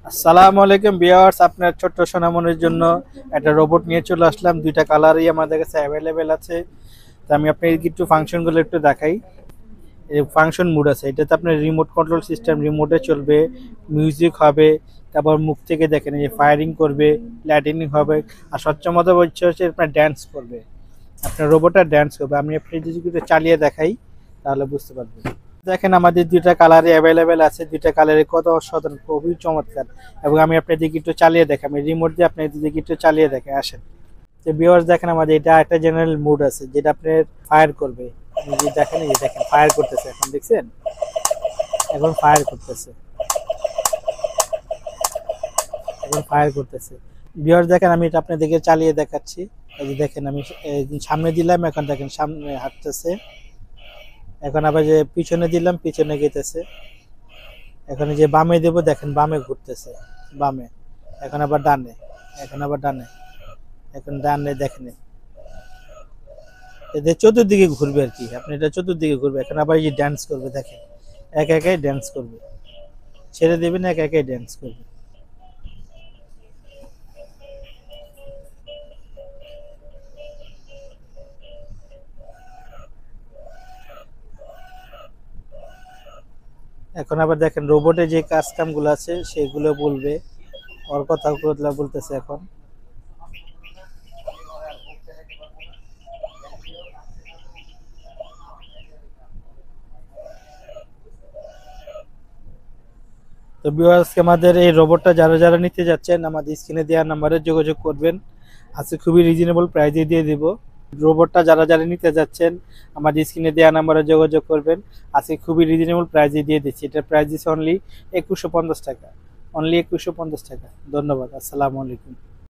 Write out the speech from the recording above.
আসসালামু আলাইকুম ভিউয়ার্স, আপনার ছোট্ট সোনামনির জন্য একটা রোবট নিয়ে চলে আসলাম। দুইটা কালারই আমাদের কাছে অ্যাভেলেবেল আছে। তো আমি আপনাকে একটু ফাংশনগুলো একটু দেখাই। এই ফাংশন মোড আছে, এটাতে আপনার রিমোট কন্ট্রোল সিস্টেম, রিমোটে চলবে, মিউজিক হবে, তারপর মুখ থেকে দেখেন এই যে ফায়ারিং করবে, লাইটিনিং হবে, আর সবচেয়ে মজা হচ্ছে আপনার ড্যান্স করবে। আপনার রোবটটা ড্যান্স করবে। আমি আপনি যদি একটু চালিয়ে দেখাই তাহলে বুঝতে পারবেন। দেখেন আমাদের দুইটা কালারই অ্যাভেলেবেল আছে, দুইটা কালারে কত অসাধারণ, খুবই চমৎকার। এবং আমি আপনাদেরকে একটু চালিয়ে দেখাই, আমি রিমোট দিয়ে আপনাদেরকে একটু চালিয়ে দেখাই, আসেন। তো ভিউয়ার্স দেখেন আমাদের এটা একটা জেনারেল মুড আছে যেটা আপনার ফায়ার করবে। আপনি যে দেখেন, এই যে দেখেন ফায়ার করতেছে, এখন দেখছেন, এখন ফায়ার করতেছে, এখন ফায়ার করতেছে। ভিউয়ার্স দেখেন আমি এটা আপনাদেরকে চালিয়ে দেখাচ্ছি। এই যে দেখেন আমি সামনে দিলাম, এখন দেখেন সামনে হাঁটতেছে। এখন আবার যে পিছনে দিলাম, পিছনে গেতেছে। এখন যে বামে দেব, দেখেন বামে ঘুরতেছে, বামে। এখন আবার ডানে, এখন আবার ডানে, এখন ডানে দেখেন, এদের চতুর্দিকে ঘুরবে আর কি। আপনি এটা চতুর্দিকে ঘুরবে, এখন আবার এই যে ড্যান্স করবে, দেখেন একা একাই ড্যান্স করবে, ছেড়ে দেবেন, একা একাই ড্যান্স করবে। এখন আবার দেখেন রোবটে যে কাজ কামগুলো আছে সেগুলো বলবে, ওর কথা বলতেছে এখন। তো ভিউয়ার্স আমাদের এই রোবটটা যারা যারা নিতে যাচ্ছেন আমাদের স্ক্রিনে দেওয়া নাম্বারে যোগাযোগ করবেন। আজকে খুবই রিজনেবল প্রাইসে দিয়ে দিব। রোবটটা যারা যারা নিতে যাচ্ছেন আমাদের স্ক্রিনে দেওয়া নাম্বারে যোগাযোগ করবেন। আজকে খুবই রিজনেবল প্রাইসে দিয়ে দিচ্ছি। এটার প্রাইস দিচ্ছে অনলি 2150 টাকা, অনলি 2150 টাকা। ধন্যবাদ, আসসালামু আলাইকুম।